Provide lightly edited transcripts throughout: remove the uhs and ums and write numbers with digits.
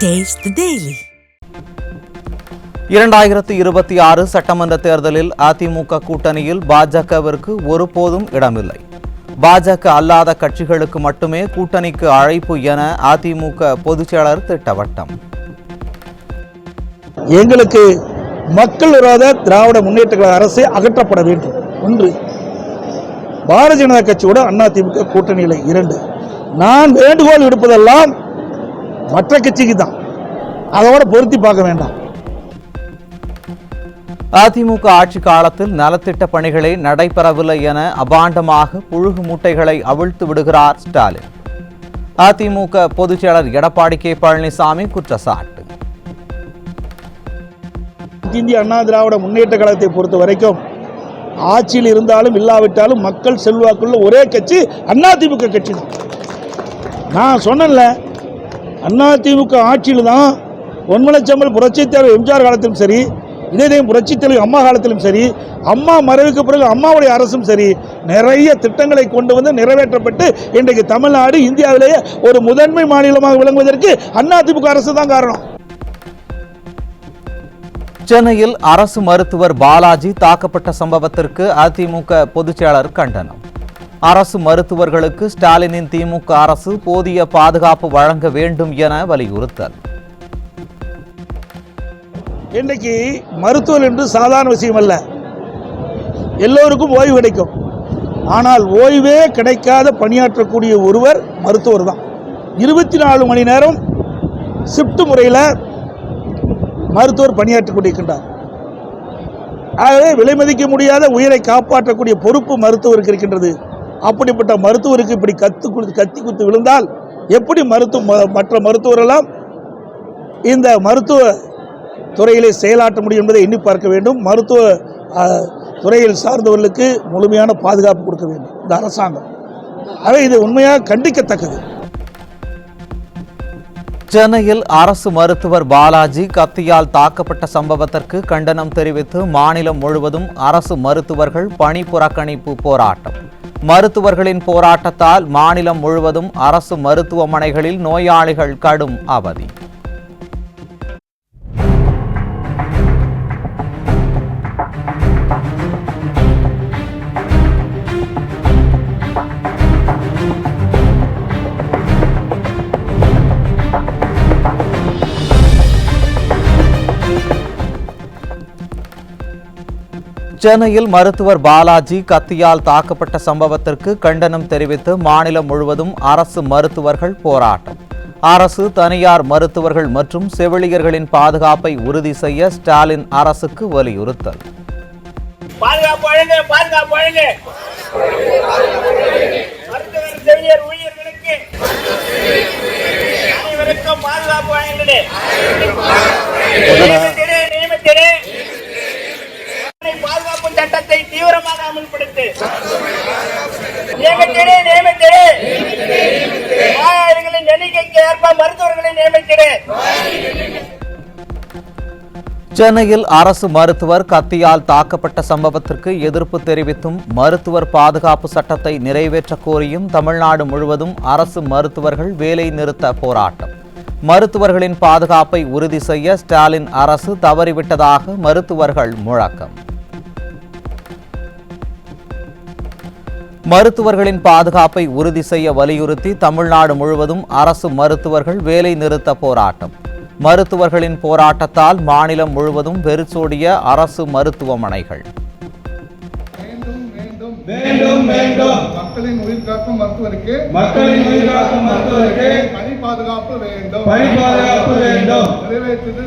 Taste the Daily. 2026 சட்டமன்ற தேர்தலில் அதிமுக கூட்டணியில் பாஜகவிற்கு ஒருபோதும் இடமில்லை. பாஜக அல்லாத கட்சிகளுக்கு மட்டுமே கூட்டணிக்கு அழைப்பு என அதிமுக பொதுச்செயலாளர் திட்டவட்டம். எங்களுக்கு மக்கள் விரோத திராவிட முன்னேற்ற கழக அரசு அகற்றப்பட வேண்டும். ஒன்று, பாரதிய ஜனதா கட்சியோட அதிமுக கூட்டணியில். 2, நான் வேண்டுகோள் விடுப்பதெல்லாம் மற்ற கட்சிக்கு தான், அதோட பொருத்தி பார்க்க வேண்டாம். அதிமுக ஆட்சி காலத்தில் நலத்திட்ட பணிகளை நடைபெறவில்லை என அபாண்டமாக புழுகு மூட்டைகளை அவிழ்த்து விடுகிறார் ஸ்டாலின். அதிமுக பொதுச்செயலாளர் எடப்பாடி கே பழனிசாமி குற்றச்சாட்டு. இந்திய அண்ணா திராவிட முன்னேற்ற கழகத்தை பொறுத்த வரைக்கும் ஆட்சியில் இருந்தாலும் இல்லாவிட்டாலும் மக்கள் செல்வாக்குள்ள ஒரே கட்சி அதிமுக கட்சி தான். நான் சொன்னேன்ல, அதிமுக ஆட்சியில் தான் பொன்மனச்செம்மல் புரட்சித் தலைவர் எம்ஜிஆர் காலத்திலும் சரி, இதே புரட்சித் தலைவர் அம்மா காலத்திலும் சரி, அம்மா மறைவுக்கு பிறகு அம்மாவுடைய அரசும் சரி, நிறைய திட்டங்களை கொண்டு வந்து நிறைவேற்றப்பட்டு இன்றைக்கு தமிழ்நாடு இந்தியாவிலேயே ஒரு முதன்மை மாநிலமாக விளங்குவதற்கு அதிமுக அரசு தான் காரணம். சென்னையில் அரசு மருத்துவர் பாலாஜி தாக்கப்பட்ட சம்பவத்திற்கு அதிமுக பொதுச்செயலாளர் கண்டனம். அரசு மருத்துவர்களுக்கு ஸ்டாலினின் திமுக அரசு போதிய பாதுகாப்பு வழங்க வேண்டும் என வலியுறுத்தல். இன்றைக்கு மருத்துவர் என்று சாதாரண விஷயம் அல்ல, எல்லோருக்கும் ஓய்வு கிடைக்கும். ஆனால் ஓய்வே கிடைக்காத பணியாற்றக்கூடிய ஒருவர் மருத்துவர் தான். 24 மணி நேரம் ஷிஃப்ட் முறையில் மருத்துவர் பணியாற்றிக் கொண்டிருக்கின்றார். ஆகவே விலை மதிக்க முடியாத உயிரை காப்பாற்றக்கூடிய பொறுப்பு மருத்துவருக்கு இருக்கின்றது. அப்படிப்பட்ட மருத்துவருக்கு இப்படி கத்தி குத்து விழுந்தால் எப்படி மற்ற மருத்துவரெல்லாம் இந்த மருத்துவ துறையிலே செயலாற்ற முடியும் என்பதை எண்ணி பார்க்க வேண்டும். மருத்துவ துறையில் சார்ந்தவர்களுக்கு முழுமையான பாதுகாப்பு கொடுக்க வேண்டும் இந்த அரசாங்கம். ஆகவே இது உண்மையாக கண்டிக்கத்தக்கது. சென்னையில் அரசு மருத்துவர் பாலாஜி கத்தியால் தாக்கப்பட்ட சம்பவத்திற்கு கண்டனம் தெரிவித்து மாநிலம் முழுவதும் அரசு மருத்துவர்கள் பணி புறக்கணிப்பு போராட்டம். மருத்துவர்களின் போராட்டத்தால் மாநிலம் முழுவதும் அரசு மருத்துவமனைகளில் நோயாளிகள் கடும் அவதி. சென்னையில் மருத்துவர் பாலாஜி கத்தியால் தாக்கப்பட்ட சம்பவத்திற்கு கண்டனம் தெரிவித்து மாநிலம் முழுவதும் அரசு மருத்துவர்கள் போராட்டம். அரசு தனியார் மருத்துவர்கள் மற்றும் செவிலியர்களின் பாதுகாப்பை உறுதி செய்ய ஸ்டாலின் அரசுக்கு வலியுறுத்தல். பாதுகாப்பு சட்டத்தை தீவிரமாக அமல்படுத்து. நோயாளிகளின் எண்ணிக்கைக்கு ஏற்ப மருத்துவர்களை நியமித்திடு. சென்னையில் அரசு மருத்துவர் கத்தியால் தாக்கப்பட்ட சம்பவத்திற்கு எதிர்ப்பு தெரிவித்தும் மருத்துவர் பாதுகாப்பு சட்டத்தை நிறைவேற்ற கோரியும் தமிழ்நாடு முழுவதும் அரசு மருத்துவர்கள் வேலை நிறுத்த போராட்டம். மருத்துவர்களின் பாதுகாப்பை உறுதி செய்ய ஸ்டாலின் அரசு தவறிவிட்டதாக மருத்துவர்கள் முழக்கம். மருத்துவர்களின் பாதுகாப்பை உறுதி செய்ய வலியுறுத்தி தமிழ்நாடு முழுவதும் அரசு மருத்துவர்கள் வேலை நிறுத்த போராட்டம். மருத்துவர்களின் போராட்டத்தால் மாநிலம் முழுவதும் வெறிச்சோடிய அரசு மருத்துவமனைகள். மக்களின் உயிர் காக்கும் மருத்துவருக்கு பணி பாதுகாப்பு வேண்டும். நிறைவேற்றிடு.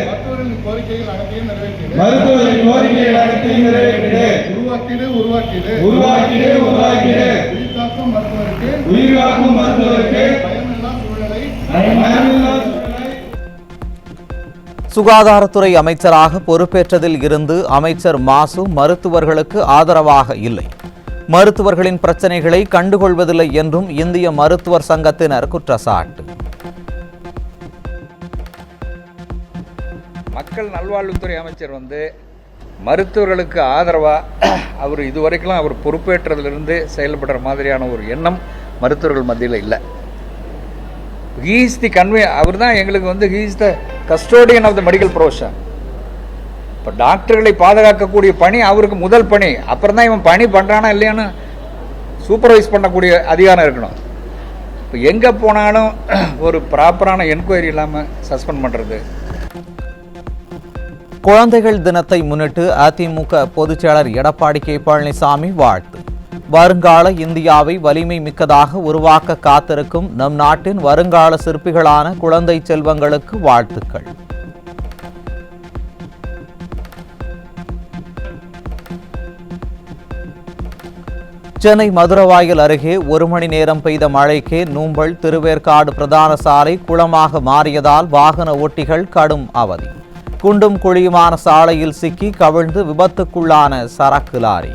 மருத்துவரின் கோரிக்கைகள் அனைத்தையும் நிறைவேற்றிடு. உருவாக்கிடு. உயிர் காக்கும் மருத்துவருக்கு பயமில்லா சூழலை. சுகாதாரத்துறை அமைச்சராக பொறுப்பேற்றதில் இருந்து அமைச்சர் மாசு மருத்துவர்களுக்கு ஆதரவாக இல்லை. மருத்துவர்களின் பிரச்சனைகளை கண்டுகொள்வதில்லை என்றும் இந்திய மருத்துவர் சங்கத்தினர் குற்றச்சாட்டு. மக்கள் நல்வாழ்வுத்துறை அமைச்சர் மருத்துவர்களுக்கு ஆதரவாக அவர் இதுவரைக்கும் அவர் பொறுப்பேற்றதிலிருந்து செயல்படுற மாதிரியான ஒரு எண்ணம் மருத்துவர்கள் மத்தியில் இல்லை. ஹீ இஸ் தி அவர் தான் எங்களுக்கு வந்து he is the custodian of the medical profession. இப்போ டாக்டர்களை பாதுகாக்கக்கூடிய பணி அவருக்கு முதல் பணி. அப்புறம் தான் இவன் பணி பண்ணுறானா இல்லையான்னு சூப்பர்வைஸ் பண்ணக்கூடிய அதிகாரம் இருக்கணும். இப்போ எங்கே போனாலும் ஒரு ப்ராப்பரான என்கொயரி இல்லாமல் சஸ்பெண்ட் பண்ணுறது. குழந்தைகள் தினத்தை முன்னிட்டு அதிமுக பொதுச் செயலர் எடப்பாடி கே பழனிசாமி வாழ்த்து. வருங்கால இந்தியாவை வலிமை மிக்கதாக உருவாக்க காத்திருக்கும் நம் நாட்டின் வருங்கால சிற்பிகளான குழந்தை செல்வங்களுக்கு வாழ்த்துக்கள். சென்னை மதுரவாயல் அருகே 1 மணி நேரம் பெய்த மழைக்கே நூம்பல் திருவேற்காடு பிரதான சாலை குளமாக மாறியதால் வாகன ஓட்டிகள் கடும் அவதி. குண்டும் குழியுமான சாலையில் சிக்கி கவிழ்ந்து விபத்துக்குள்ளான சரக்கு லாரி.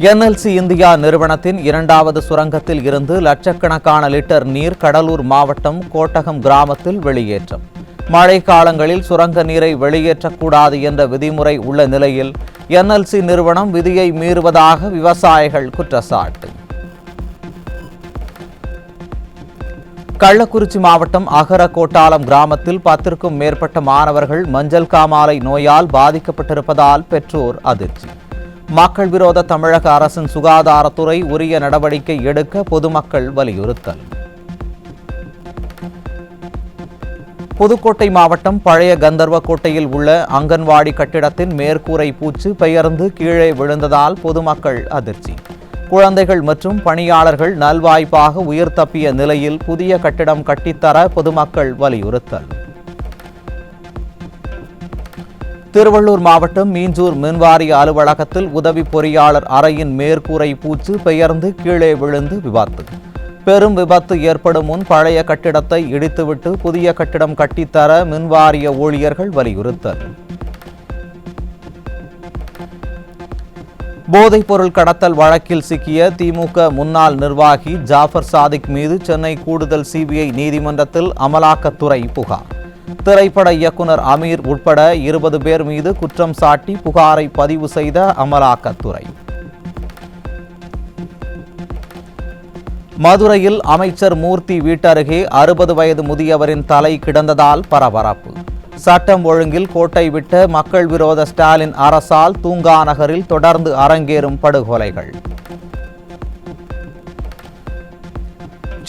என்எல்சி இந்தியா நிறுவனத்தின் 2வது சுரங்கத்தில் இருந்து லட்சக்கணக்கான லிட்டர் நீர் கடலூர் மாவட்டம் கோட்டகம் கிராமத்தில் வெளியேற்றம். மழை காலங்களில் சுரங்க நீரை வெளியேற்றக்கூடாது என்ற விதிமுறை உள்ள நிலையில் என்எல்சி நிறுவனம் விதியை மீறுவதாக விவசாயிகள் குற்றச்சாட்டு. கள்ளக்குறிச்சி மாவட்டம் அகரகோட்டாலம் கிராமத்தில் 10க்கும் மேற்பட்ட மாணவர்கள் மஞ்சள் காமாலை நோயால் பாதிக்கப்பட்டிருப்பதால் பெற்றோர் அதிர்ச்சி. மக்கள் விரோத தமிழக அரசின் சுகாதாரத்துறை உரிய நடவடிக்கை எடுக்க பொதுமக்கள் வலியுறுத்தல். புதுக்கோட்டை மாவட்டம் பழைய கந்தர்வக்கோட்டையில் உள்ள அங்கன்வாடி கட்டிடத்தின் மேற்கூரை பூச்சு பெயர்ந்து கீழே விழுந்ததால் பொதுமக்கள் அதிர்ச்சி. குழந்தைகள் மற்றும் பணியாளர்கள் நல்வாய்ப்பாக உயிர் தப்பிய நிலையில் புதிய கட்டிடம் கட்டித்தர பொதுமக்கள் வலியுறுத்தல். திருவள்ளூர் மாவட்டம் மீஞ்சூர் மின்வாரிய அலுவலகத்தில் உதவி பொறியாளர் அறையின் மேற்கூரை பூச்சு பெயர்ந்து கீழே விழுந்து விபத்து. பெரும் விபத்து ஏற்படும் முன் பழைய கட்டிடத்தை இடித்துவிட்டு புதிய கட்டிடம் கட்டித்தர மின்வாரிய ஊழியர்கள் வலியுறுத்தல். போதைப்பொருள் கடத்தல் வழக்கில் சிக்கிய திமுக முன்னாள் நிர்வாகி ஜாஃபர் சாதிக் மீது சென்னை கூடுதல் சிபிஐ நீதிமன்றத்தில் அமலாக்கத்துறை புகார். திரைப்பட இயக்குனர் அமீர் உட்பட 20 பேர் மீது குற்றம் சாட்டி புகாரை பதிவு செய்த அமலாக்கத்துறை. மதுரையில் அமைச்சர் மூர்த்தி வீட்டருகே 60 வயது முதியவரின் தலை கிடந்ததால் பரபரப்பு. சட்டம் ஒழுங்கில் கோட்டை விட்ட மக்கள் விரோத ஸ்டாலின் அரசால் தூங்கா நகரில் தொடர்ந்து அரங்கேறும் படுகொலைகள்.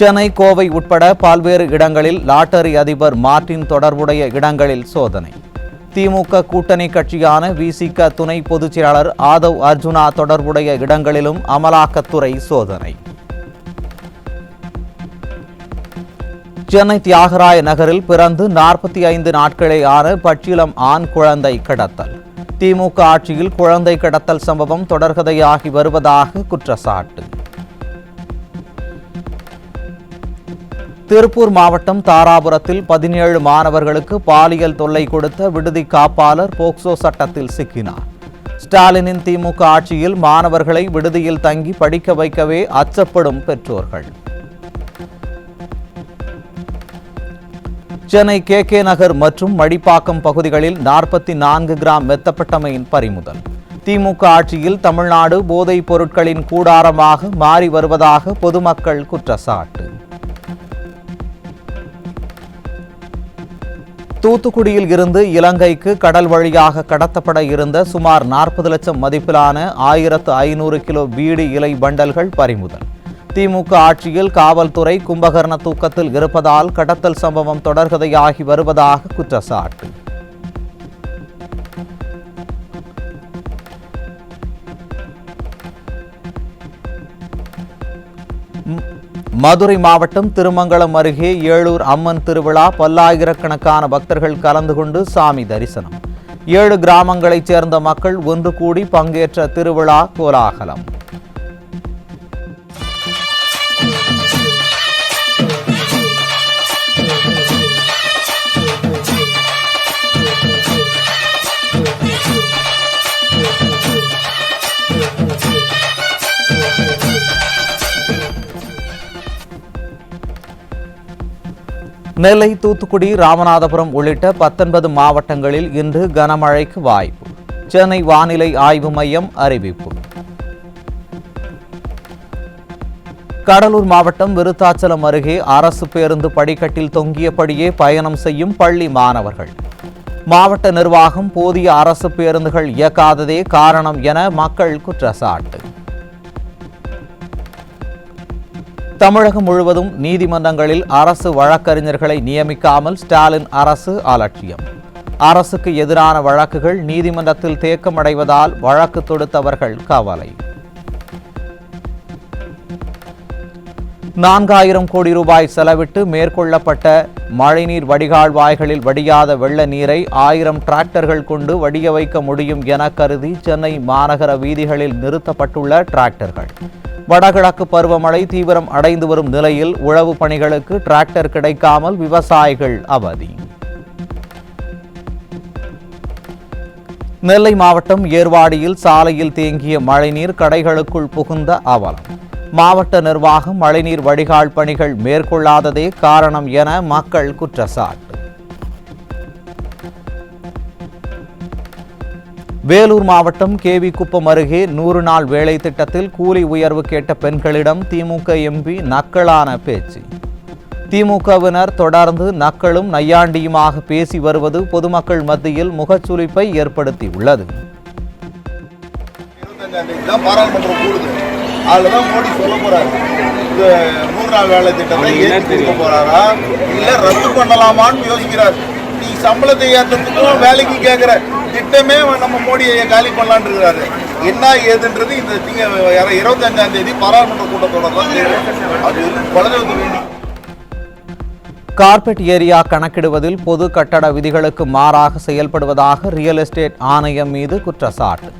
சென்னை கோவை உட்பட பல்வேறு இடங்களில் லாட்டரி அதிபர் மார்டின் தொடர்புடைய இடங்களில் சோதனை. திமுக கூட்டணி கட்சியான விசிக துணை பொதுச் செயலாளர் ஆதவ் அர்ஜுனா தொடர்புடைய இடங்களிலும் அமலாக்கத்துறை சோதனை. சென்னை தியாகராய நகரில் பிறந்து 45 நாட்களே ஆன பச்சிளம் ஆண் குழந்தை கடத்தல். திமுக ஆட்சியில் குழந்தை கடத்தல் சம்பவம் தொடர்கதையாகி வருவதாக குற்றச்சாட்டு. திருப்பூர் மாவட்டம் தாராபுரத்தில் 17 மாணவர்களுக்கு பாலியல் தொல்லை கொடுத்த விடுதி காப்பாளர் போக்சோ சட்டத்தில் சிக்கினார். ஸ்டாலினின் திமுக ஆட்சியில் மாணவர்களை விடுதியில் தங்கி படிக்க வைக்கவே அச்சப்படும் பெற்றோர்கள். சென்னை கே நகர் மற்றும் மடிப்பாக்கம் பகுதிகளில் 44 கிராம் மெத்தப்பட்டமைன் பறிமுதல். திமுக ஆட்சியில் தமிழ்நாடு போதைப் பொருட்களின் கூடாரமாக மாறி வருவதாக பொதுமக்கள் குற்றச்சாட்டு. தூத்துக்குடியில் இருந்து இலங்கைக்கு கடல் வழியாக கடத்தப்பட இருந்த சுமார் 40 லட்சம் மதிப்பிலான 1500 கிலோ பீடி இலை பண்டல்கள் பறிமுதல். திமுக ஆட்சியில் காவல்துறை கும்பகர்ண தூக்கத்தில் இருப்பதால் கடத்தல் சம்பவம் தொடர்கதையாகி வருவதாக குற்றச்சாட்டு. மதுரை மாவட்டம் திருமங்கலம் அருகே ஏழூர் அம்மன் திருவிழா. பல்லாயிரக்கணக்கான பக்தர்கள் கலந்து கொண்டு சாமி தரிசனம். 7 கிராமங்களைச் சேர்ந்த மக்கள் ஒன்று கூடி பங்கேற்ற திருவிழா கோலாகலம். நெல்லை, தூத்துக்குடி, ராமநாதபுரம் உள்ளிட்ட 19 மாவட்டங்களில் இன்று கனமழைக்கு வாய்ப்பு. சென்னை வானிலை ஆய்வு மையம் அறிவிப்பு. கடலூர் மாவட்டம் விருத்தாச்சலம் அருகே அரசு பேருந்து படிக்கட்டில் தொங்கியபடியே பயணம் செய்யும் பள்ளி மாணவர்கள். மாவட்ட நிர்வாகம் போதிய அரசு பேருந்துகள் இயக்காததே காரணம் என மக்கள் குற்றச்சாட்டு. தமிழகம் முழுவதும் நீதிமன்றங்களில் அரசு வழக்கறிஞர்களை நியமிக்காமல் ஸ்டாலின் அரசு அலட்சியம். அரசுக்கு எதிரான வழக்குகள் நீதிமன்றத்தில் தேக்கமடைவதால் வழக்கு தொடுத்தவர்கள் கவலை. 4000 கோடி ரூபாய் செலவிட்டு மேற்கொள்ளப்பட்ட மழைநீர் வடிகால் வாய்களில் வடியாத வெள்ள நீரை 1000 டிராக்டர்கள் கொண்டு வடிய வைக்க முடியும் என கருதி சென்னை மாநகர வீதிகளில் நிறுத்தப்பட்டுள்ள டிராக்டர்கள். வடகிழக்கு பருவமழை தீவிரம் அடைந்து வரும் நிலையில் உழவு பணிகளுக்கு டிராக்டர் கிடைக்காமல் விவசாயிகள் அவதி. நெல்லை மாவட்டம் ஏர்வாடியில் சாலையில் தேங்கிய மழைநீர் கடைகளுக்குள் புகுந்த அவலம். மாவட்ட நிர்வாகம் மழைநீர் வடிகால் பணிகள் மேற்கொள்ளாததே காரணம் என மக்கள் குற்றச்சாட்டு. வேலூர் மாவட்டம் கேவி குப்பம் அருகே 100 நாள் வேலை திட்டத்தில் கூலி உயர்வு கேட்ட பெண்களிடம் திமுக எம்பி நக்கலான பேச்சு. திமுகவினர் தொடர்ந்து நக்கலும் நையாண்டியுமாக பேசி வருவது பொதுமக்கள் மத்தியில் முகச்சுளிப்பை ஏற்படுத்தியுள்ளது. பாராளுமன்றம் கூடுது, அதுலதான் மோடி சொல்ல போறாரு, இந்த 100 நாள் வேலை திட்டத்தை ஏற்றி கொடுக்க போறாரா இல்ல ரத்து பண்ணலாமான்னு யோசிக்கிறார். நீ சம்பளத்தை ஏற்றத்துக்கும் வேலைக்கு கேட்கிற திட்டமே நம்ம மோடியை காலி பண்ணலான் இருக்கிறாரு. என்ன ஏதுன்றது இந்த 25ஆம் தேதி பாராளுமன்ற கூட்டத்தோட அது குழந்தை வேண்டி. கார்பெட் ஏரியா கணக்கிடுவதில் பொது கட்டட விதிகளுக்கு மாறாக செயல்படுவதாக ரியல் எஸ்டேட் ஆணையம் மீது குற்றச்சாட்டு.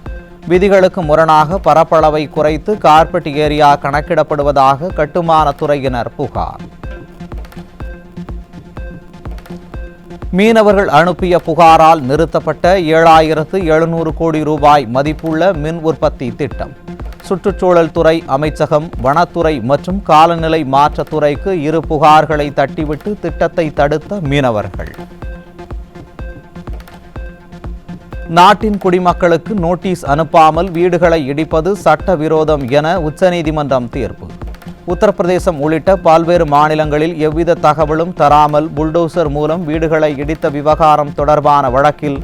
விதிகளுக்கு முரணாக பரப்பளவை குறைத்து கார்பெட் ஏரியா கணக்கிடப்படுவதாக கட்டுமான துறையினர் புகார். மீனவர்கள் அனுப்பிய புகாரால் நிறுத்தப்பட்ட 7700 கோடி ரூபாய் மதிப்புள்ள மின் உற்பத்தி திட்டம். சுற்றுச்சூழல் துறை அமைச்சகம், வனத்துறை மற்றும் காலநிலை மாற்றத்துறைக்கு 2 புகார்களை தட்டிவிட்டு திட்டத்தை தடுத்த மீனவர்கள். நாட்டின் குடிமக்களுக்கு நோட்டீஸ் அனுப்பாமல் வீடுகளை இடிப்பது சட்டவிரோதம் என உச்சநீதிமன்றம் தீர்ப்பு. உத்தரப்பிரதேசம் உள்ளிட்ட பல்வேறு மாநிலங்களில் எவ்வித தகவலும் தராமல் புல்டோசர் மூலம் வீடுகளை இடித்த விவகாரம் தொடர்பான வழக்கில்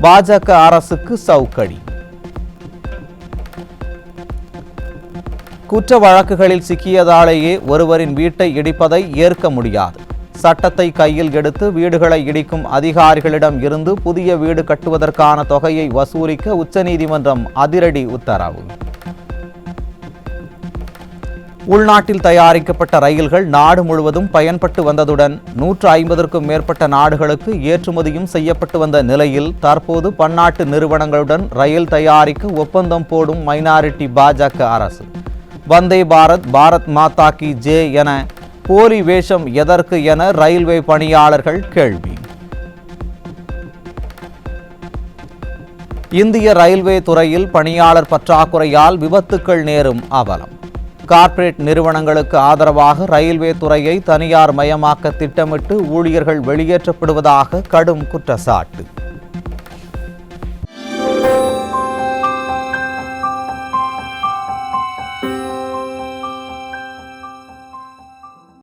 பாஜக அரசுக்கு சவுக்கடி. குற்ற வழக்குகளில் சிக்கியதாலேயே ஒருவரின் வீட்டை இடிப்பதை ஏற்க முடியாது. சட்டத்தை கையில் எடுத்து வீடுகளை இடிக்கும் அதிகாரிகளிடம் இருந்து புதிய வீடு கட்டுவதற்கான தொகையை வசூலிக்க உச்சநீதிமன்றம் அதிரடி உத்தரவு. உள்நாட்டில் தயாரிக்கப்பட்ட ரயில்கள் நாடு முழுவதும் பயன்பட்டு வந்ததுடன் 150க்கும் மேற்பட்ட நாடுகளுக்கு ஏற்றுமதியும் செய்யப்பட்டு வந்த நிலையில் தற்போது பன்னாட்டு நிறுவனங்களுடன் ரயில் தயாரிக்க ஒப்பந்தம் போடும் மைனாரிட்டி பாஜக அரசு. வந்தே பாரத், பாரத் மாதா கி ஜெய் என போலி வேஷம் எதற்கு என ரயில்வே பணியாளர்கள் கேள்வி. இந்திய ரயில்வே துறையில் பணியாளர் பற்றாக்குறையால் விபத்துக்கள் நேரும் அவலம். கார்ப்பரேட் நிறுவனங்களுக்கு ஆதரவாக ரயில்வே துறையை தனியார் மயமாக்க திட்டமிட்டு ஊழியர்கள் வெளியேற்றப்படுவதாக கடும் குற்றச்சாட்டு.